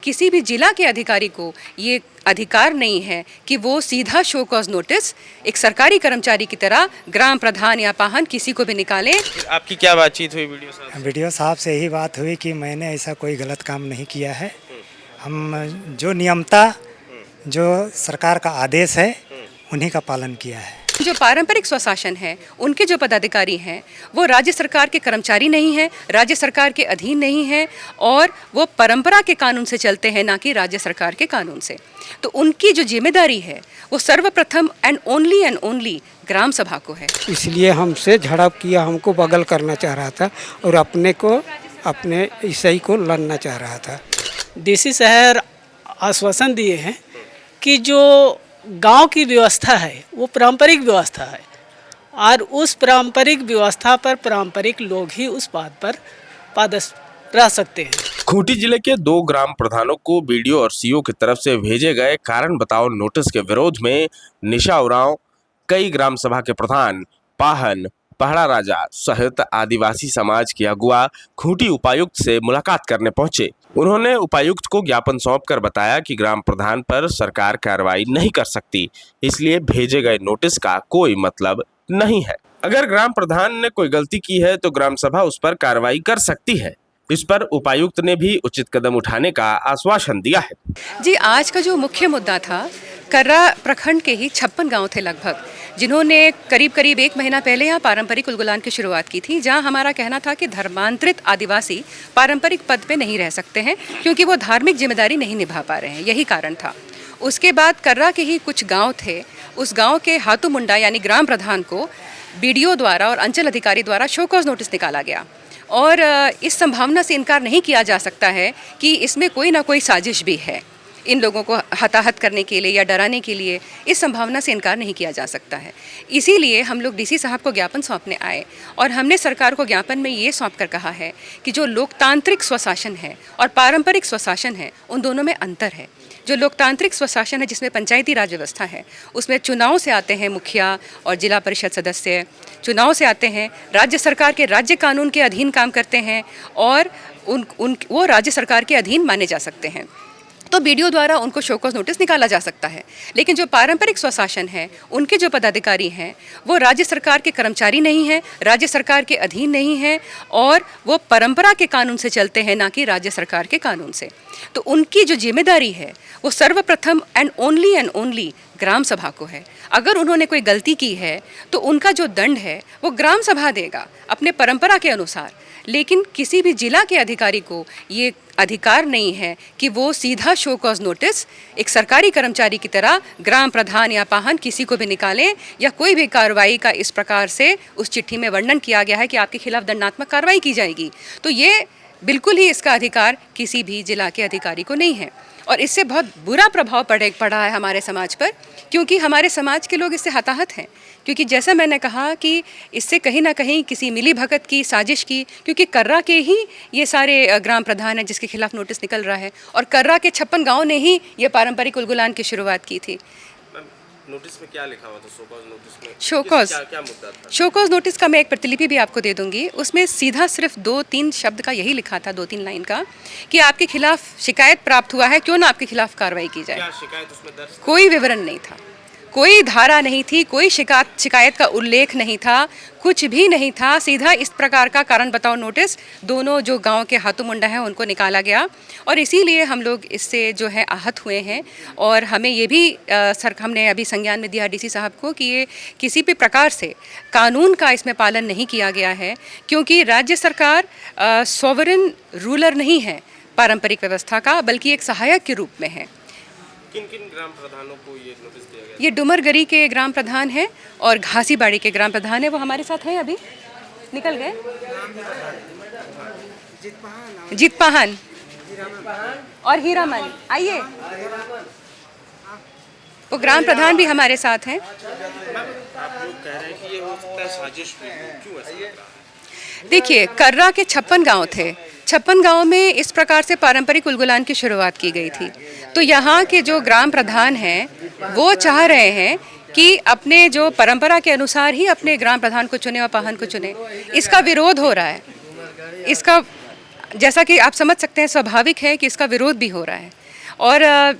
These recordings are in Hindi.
किसी भी जिला के अधिकारी को ये अधिकार नहीं है कि वो सीधा शो कॉज नोटिस एक सरकारी कर्मचारी की तरह ग्राम प्रधान या पाहन किसी को भी निकाले। आपकी क्या बातचीत हुई वीडियो साहब? वीडियो साहब से यही बात हुई कि मैंने ऐसा कोई गलत काम नहीं किया है। हम जो नियमता जो सरकार का आदेश है उन्हीं का पालन किया है। जो पारंपरिक स्वशासन है उनके जो पदाधिकारी हैं वो राज्य सरकार के कर्मचारी नहीं हैं, राज्य सरकार के अधीन नहीं हैं और वो परंपरा के कानून से चलते हैं, ना कि राज्य सरकार के कानून से। तो उनकी जो जिम्मेदारी है वो सर्वप्रथम एंड ओनली ग्राम सभा को है। इसलिए हमसे झड़प किया, हमको बगल करना चाह रहा था और अपने ईसाई को लड़ना चाह रहा था। डीसी शहर आश्वासन दिए हैं कि जो गांव की व्यवस्था है वो पारंपरिक व्यवस्था है और उस पारंपरिक व्यवस्था पर पारंपरिक लोग ही उस बात पर पादस्थ रह सकते हैं। खूंटी जिले के 2 ग्राम प्रधानों को बीडीओ और सीओ की तरफ से भेजे गए कारण बताओ नोटिस के विरोध में निशा उरांव कई ग्राम सभा के प्रधान, पाहन, पहड़ा राजा सहित आदिवासी समाज के अगुआ खूंटी उपायुक्त से मुलाकात करने पहुंचे। उन्होंने उपायुक्त को ज्ञापन सौंपकर बताया कि ग्राम प्रधान पर सरकार कार्रवाई नहीं कर सकती, इसलिए भेजे गए नोटिस का कोई मतलब नहीं है। अगर ग्राम प्रधान ने कोई गलती की है तो ग्राम सभा उस पर कार्रवाई कर सकती है। इस पर उपायुक्त ने भी उचित कदम उठाने का आश्वासन दिया है। जी, आज का जो मुख्य मुद्दा था, कर्रा प्रखंड के ही 56 गांव थे लगभग, जिन्होंने करीब 1 महीना पहले यहाँ पारंपरिक उलगुलान की शुरुआत की थी, जहाँ हमारा कहना था कि धर्मांतरित आदिवासी पारंपरिक पद पे नहीं रह सकते हैं क्योंकि वो धार्मिक जिम्मेदारी नहीं निभा पा रहे हैं, यही कारण था। उसके बाद कर्रा के ही कुछ गाँव थे, उस गाँव के हाथू मुंडा यानी ग्राम प्रधान को बीडीओ द्वारा और अंचल अधिकारी द्वारा शो कॉज नोटिस निकाला गया और इस संभावना से इनकार नहीं किया जा सकता है कि इसमें कोई ना कोई साजिश भी है इन लोगों को हताहत करने के लिए या डराने के लिए। इस संभावना से इनकार नहीं किया जा सकता है। इसीलिए हम लोग डीसी साहब को ज्ञापन सौंपने आए और हमने सरकार को ज्ञापन में ये सौंप कर कहा है कि जो लोकतांत्रिक स्वशासन है और पारंपरिक स्वशासन है उन दोनों में अंतर है। जो लोकतांत्रिक स्वशासन है जिसमें पंचायती राज व्यवस्था है उसमें चुनाव से आते हैं मुखिया और जिला परिषद सदस्य, चुनाव से आते हैं, राज्य सरकार के राज्य कानून के अधीन काम करते हैं और वो राज्य सरकार के अधीन माने जा सकते हैं, तो बीडीओ द्वारा उनको शो कॉज नोटिस निकाला जा सकता है। लेकिन जो पारंपरिक स्वशासन है उनके जो पदाधिकारी हैं वो राज्य सरकार के कर्मचारी नहीं हैं, राज्य सरकार के अधीन नहीं हैं और वो परंपरा के कानून से चलते हैं, ना कि राज्य सरकार के कानून से। तो उनकी जो जिम्मेदारी है वो सर्वप्रथम एंड ओनली ग्राम सभा को है। अगर उन्होंने कोई गलती की है तो उनका जो दंड है वो ग्राम सभा देगा अपने परंपरा के अनुसार। लेकिन किसी भी जिला के अधिकारी को ये अधिकार नहीं है कि वो सीधा शो कॉज नोटिस एक सरकारी कर्मचारी की तरह ग्राम प्रधान या पाहन किसी को भी निकालें या कोई भी कार्रवाई का इस प्रकार से उस चिट्ठी में वर्णन किया गया है कि आपके खिलाफ दंडात्मक कार्रवाई की जाएगी। तो ये बिल्कुल ही इसका अधिकार किसी भी जिला के अधिकारी को नहीं है और इससे बहुत बुरा प्रभाव पड़ा है हमारे समाज पर, क्योंकि हमारे समाज के लोग इससे हताहत हैं। क्योंकि जैसा मैंने कहा कि इससे कहीं ना कहीं किसी मिली भगत की साजिश की, क्योंकि कर्रा के ही ये सारे ग्राम प्रधान हैं जिसके खिलाफ नोटिस निकल रहा है और कर्रा के 56 गाँव ने ही ये पारंपरिक उलगुलान की शुरुआत की थी। नोटिस में क्या लिखा हुआ था? शो कॉज नोटिस में क्या मुद्दा था? शो कॉज नोटिस का मैं एक प्रतिलिपि भी आपको दे दूंगी। उसमें सीधा सिर्फ 2-3 शब्द का यही लिखा था, 2-3 लाइन का, कि आपके खिलाफ शिकायत प्राप्त हुआ है, क्यों ना आपके खिलाफ कार्रवाई की जाए। क्या शिकायत उसमें दर्ज? कोई विवरण नहीं था, कोई धारा नहीं थी, कोई शिकायत का उल्लेख नहीं था, कुछ भी नहीं था। सीधा इस प्रकार का कारण बताओ नोटिस दोनों जो गांव के हाथू मुंडा हैं उनको निकाला गया और इसीलिए हम लोग इससे जो है आहत हुए हैं। और हमें ये भी हमने अभी संज्ञान में दिया डीसी साहब को कि ये किसी भी प्रकार से कानून का इसमें पालन नहीं किया गया है, क्योंकि राज्य सरकार सॉवरेन रूलर नहीं है पारंपरिक व्यवस्था का, बल्कि एक सहायक के रूप में है। किन ग्राम प्रधानों को ये नोटिस दिया गया? ये डुमरगरी के ग्राम प्रधान है और घासीबाड़ी के ग्राम प्रधान है, वो हमारे साथ है, अभी निकल गए। जीतपाहन और हीरामन, आइए, वो ग्राम प्रधान भी हमारे साथ हैं। आप लोग कह रहे हैं कि ये हो सकता है साजिश भी, क्यों ऐसा लग रहा है? देखिए, कर्रा के 56 गांव थे, 56 गांव में इस प्रकार से पारंपरिक उलगुलान की शुरुआत की गई थी। तो यहाँ के जो ग्राम प्रधान हैं वो चाह रहे हैं कि अपने जो परंपरा के अनुसार ही अपने ग्राम प्रधान को चुने और पाहन को चुने। इसका विरोध हो रहा है, इसका जैसा कि आप समझ सकते हैं, स्वाभाविक है कि इसका विरोध भी हो रहा है और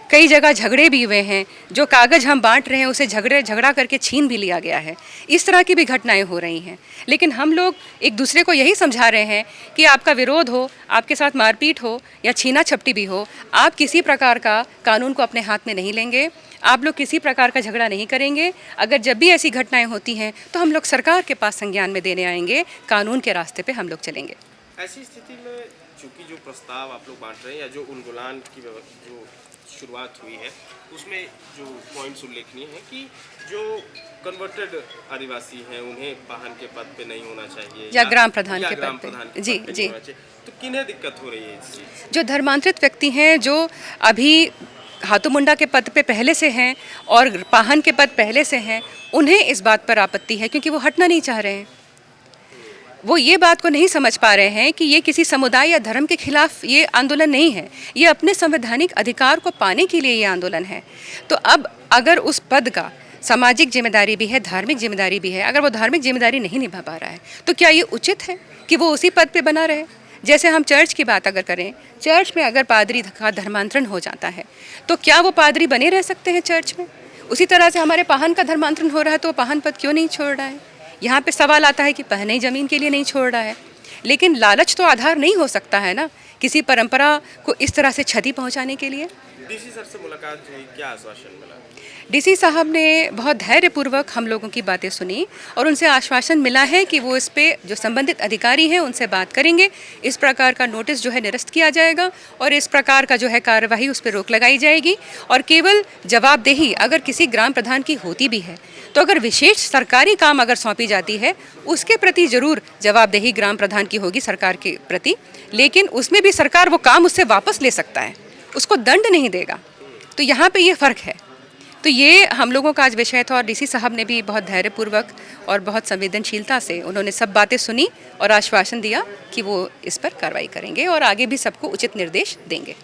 कई जगह झगड़े भी हुए हैं। जो कागज़ हम बांट रहे हैं उसे झगड़ा करके छीन भी लिया गया है। इस तरह की भी घटनाएं हो रही हैं। लेकिन हम लोग एक दूसरे को यही समझा रहे हैं कि आपका विरोध हो, आपके साथ मारपीट हो या छीना झपटी भी हो, आप किसी प्रकार का कानून को अपने हाथ में नहीं लेंगे। आप लोग किसी प्रकार का झगड़ा नहीं करेंगे। अगर जब भी ऐसी घटनाएं होती हैं तो हम लोग सरकार के पास संज्ञान में देने आएंगे, कानून के रास्ते पे हम लोग चलेंगे। ऐसी स्थिति में चूंकि जो प्रस्ताव आप लोग बांट रहे हैं या जो उन्मूलन की जो शुरुआत हुई है उसमें जो पॉइंट्स उल्लेखनीय है कि जो कन्वर्टेड आदिवासी हैं उन्हें वाहन के पद पे नहीं होना चाहिए या ग्राम प्रधान के ग्राम पद पे। प्रधान के जी, पद पे जी। नहीं होना चाहिए। तो किन्हें दिक्कत हो रही है इस चीज़? जो धर्मांतरित व्यक्ति हैं, जो अभी हाथू मुंडा के पद पे पहले से हैं और पाहन के पद पहले से हैं, उन्हें इस बात पर आपत्ति है क्योंकि वो हटना नहीं चाह रहे हैं। वो ये बात को नहीं समझ पा रहे हैं कि ये किसी समुदाय या धर्म के खिलाफ ये आंदोलन नहीं है, ये अपने संवैधानिक अधिकार को पाने के लिए ये आंदोलन है। तो अब अगर उस पद का सामाजिक जिम्मेदारी भी है, धार्मिक जिम्मेदारी भी है, अगर वो धार्मिक जिम्मेदारी नहीं निभा पा रहा है तो क्या ये उचित है कि वो उसी पद पे बना रहे? जैसे हम चर्च की बात अगर करें, चर्च में अगर पादरी का धर्मांतरण हो जाता है तो क्या वो पादरी बने रह सकते हैं चर्च में? उसी तरह से हमारे पाहन का धर्मांतरण हो रहा है तो वो पाहन पद क्यों नहीं छोड़ रहा है? यहाँ पे सवाल आता है कि पहने ज़मीन के लिए नहीं छोड़ रहा है। लेकिन लालच तो आधार नहीं हो सकता है ना किसी परंपरा को इस तरह से क्षति पहुँचाने के लिए। डीसी सर से मुलाकात हुई, क्या आश्वासन मिला? डीसी साहब ने बहुत धैर्यपूर्वक हम लोगों की बातें सुनी और उनसे आश्वासन मिला है कि वो इस पे जो संबंधित अधिकारी हैं उनसे बात करेंगे। इस प्रकार का नोटिस जो है निरस्त किया जाएगा और इस प्रकार का जो है कार्यवाही उस पर रोक लगाई जाएगी। और केवल जवाबदेही अगर किसी ग्राम प्रधान की होती भी है तो अगर विशेष सरकारी काम अगर सौंपी जाती है उसके प्रति ज़रूर जवाबदेही ग्राम प्रधान की होगी सरकार के प्रति, लेकिन उसमें भी सरकार वो काम उससे वापस ले सकता है, उसको दंड नहीं देगा। तो यहाँ पे ये फ़र्क है। तो ये हम लोगों का आज विषय था और डीसी साहब ने भी बहुत धैर्यपूर्वक और बहुत संवेदनशीलता से उन्होंने सब बातें सुनी और आश्वासन दिया कि वो इस पर कार्रवाई करेंगे और आगे भी सबको उचित निर्देश देंगे।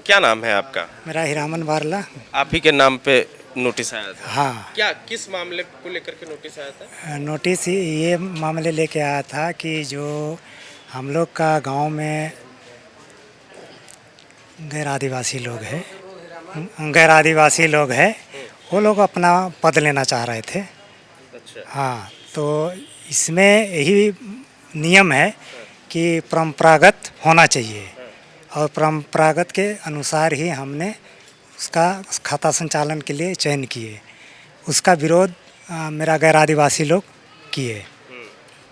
क्या नाम है आपका? मेरा हीरामन बारला। आप ही के नाम पे नोटिस आया था? हाँ, क्या किस मामले को लेकर के नोटिस आया था? नोटिस ये मामले लेके आया था कि जो हम लोग का गांव में गैर आदिवासी लोग हैं वो लोग अपना पद लेना चाह रहे थे। अच्छा। हाँ, तो इसमें यही नियम है कि परंपरागत होना चाहिए और परंपरागत के अनुसार ही हमने उसका खाता संचालन के लिए चयन किए। उसका विरोध मेरा गैर आदिवासी लोग किए।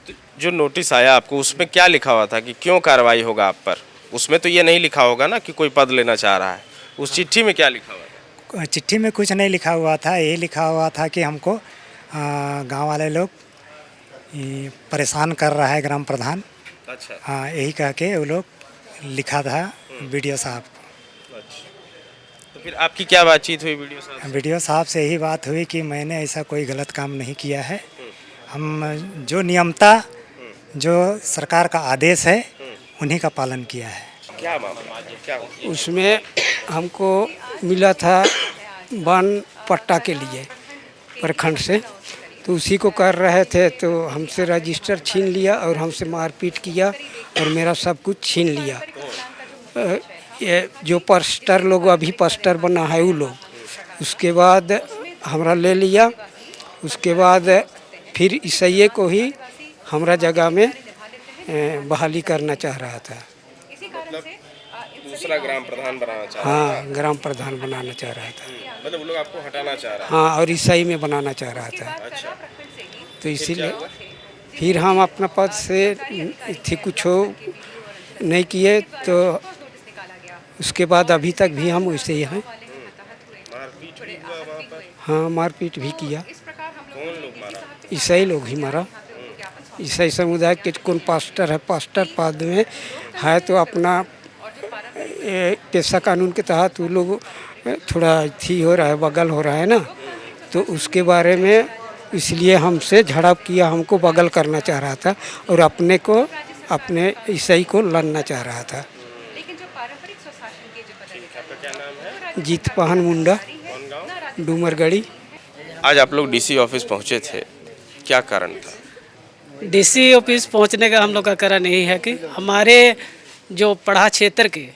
तो जो नोटिस आया आपको उसमें क्या लिखा हुआ था कि क्यों कार्रवाई होगा आप पर? उसमें तो ये नहीं लिखा होगा ना कि कोई पद लेना चाह रहा है। उस चिट्ठी में क्या लिखा हुआ था? चिट्ठी में कुछ नहीं लिखा हुआ था, ये लिखा हुआ था कि हमको गांव वाले लोग परेशान कर रहा है ग्राम प्रधान। अच्छा। हाँ, यही कह के वो लोग लिखा था वीडियो साहब को। अच्छा, तो फिर आपकी क्या बातचीत हुई वीडियो साहब से? वीडियो साहब से यही बात हुई कि मैंने ऐसा कोई गलत काम नहीं किया है। हम जो नियमता जो सरकार का आदेश है उन्हीं का पालन किया है। क्या मामला, क्या हुआ? उसमें हमको मिला था वन पट्टा के लिए प्रखंड से, तो उसी को कर रहे थे तो हमसे रजिस्टर छीन लिया और हमसे मारपीट किया और मेरा सब कुछ छीन लिया। ये जो पोस्टर लोग अभी पोस्टर बना है वो लोग, उसके बाद हमरा ले लिया। उसके बाद फिर ईसाई को ही हमरा जगह में बहाली करना चाह रहा था। मतलब दूसरा ग्राम प्रधान बनाना चाह रहा हाँ, ग्राम प्रधान बनाना चाह रहा था। मतलब वो लोग आपको हटाना चाह रहा है? हाँ, और ईसाई में बनाना चाह रहा था। अच्छा। तो इसीलिए फिर हम अपना पद से थी कुछ नहीं किए, तो उसके बाद अभी तक भी हम वैसे ही हैं। मारपीट भी हुआ वहाँ पर? हाँ, मारपीट भी किया। कौन लोग मारा? ईसाई लोग ही मारा। ईसाई समुदाय के कौन पास्टर है, पास्टर पद में है तो अपना पेशा कानून के तहत वो लोग थोड़ा थी हो रहा है, बगल हो रहा है ना, तो उसके बारे में इसलिए हमसे झड़प किया। हमको बगल करना चाह रहा था और अपने ईसाई को लड़ना चाह रहा था। आपका क्या नाम है? जीत पाहन मुंडा, कौन गाँव? डूमरगढ़ी। आज आप लोग डीसी ऑफिस पहुँचे थे, क्या कारण था? डीसी ऑफिस पहुंचने का हम लोग का कारण यही है कि हमारे जो पढ़ा क्षेत्र के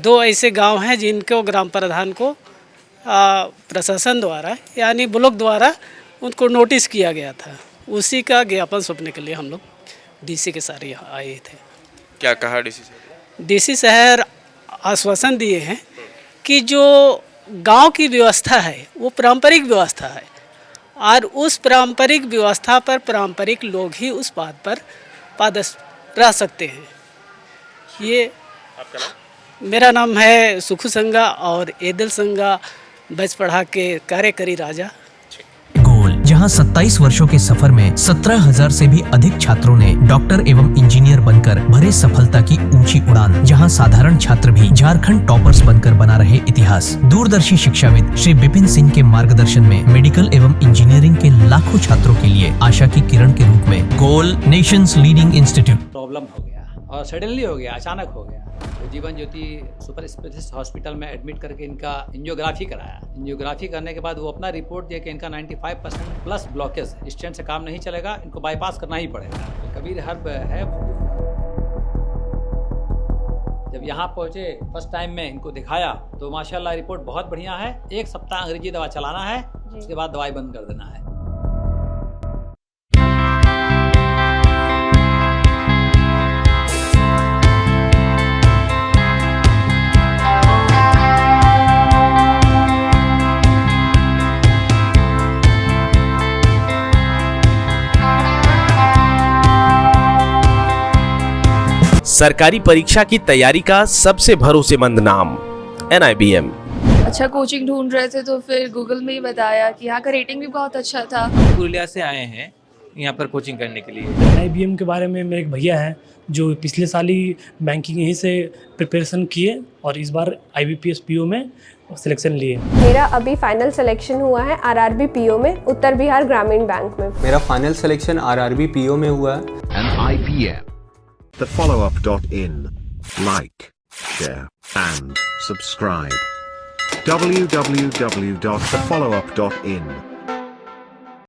2 ऐसे गांव हैं जिनको ग्राम प्रधान को प्रशासन द्वारा यानी ब्लॉक द्वारा उनको नोटिस किया गया था। उसी का ज्ञापन सौंपने के लिए हम लोग डीसी के सारे यहाँ आए थे। क्या कहा डीसी साहब? डीसी शहर आश्वासन दिए हैं कि जो गांव की व्यवस्था है वो पारंपरिक व्यवस्था है और उस पारंपरिक व्यवस्था पर पारंपरिक लोग ही उस पद पर पदस्थ रह सकते हैं। ये आपका नाम? मेरा नाम है सुखू संगा और एदल संगा बस पढ़ा के कार्यकारी राजा। गोल, जहां 27 वर्षों के सफर में 17,000 से भी अधिक छात्रों ने डॉक्टर एवं इंजीनियर बनकर भरे सफलता की ऊंची उड़ान, जहां साधारण छात्र भी झारखंड टॉपर्स बनकर बना रहे इतिहास। दूरदर्शी शिक्षाविद श्री विपिन सिंह के मार्गदर्शन में मेडिकल एवं इंजीनियरिंग के लाखों छात्रों के लिए आशा की किरण के रूप में गोल नेशंस लीडिंग इंस्टीट्यूट। प्रॉब्लम हो गया और सडनली हो गया, अचानक हो गया। तो Jeevan Jyoti super specialist hospital में एडमिट करके इनका एंजियोग्राफी कराया। एंजियोग्राफी करने के बाद वो अपना रिपोर्ट दिया कि इनका 95% प्लस ब्लॉकेज है, स्टेंट से काम नहीं चलेगा, इनको बाईपास करना ही पड़ेगा। तो कबीर हर्ब है। जब यहाँ पहुँचे फर्स्ट टाइम में इनको दिखाया तो माशाल्लाह रिपोर्ट बहुत बढ़िया है। 1 सप्ताह अंग्रेजी दवा चलाना है, उसके बाद दवाई बंद कर देना है। सरकारी परीक्षा की तैयारी का सबसे भरोसेमंद नाम NIBM। अच्छा कोचिंग ढूंढ रहे थे तो फिर गूगल में ही बताया कि यहाँ का रेटिंग भी बहुत अच्छा था। पुरुलिया से आए हैं यहाँ पर कोचिंग करने के लिए। NIBM के बारे में मेरे एक भैया हैं जो पिछले साल ही बैंकिंग यहीं से प्रिपरेशन किए और इस बार IBPS PO में सिलेक्शन लिए। मेरा अभी फाइनल सिलेक्शन हुआ है RRB PO में, उत्तर बिहार ग्रामीण बैंक में। मेरा फाइनल सिलेक्शन RRB PO में हुआ है। NIBM, thefollowup.in. Like, share and subscribe. www.thefollowup.in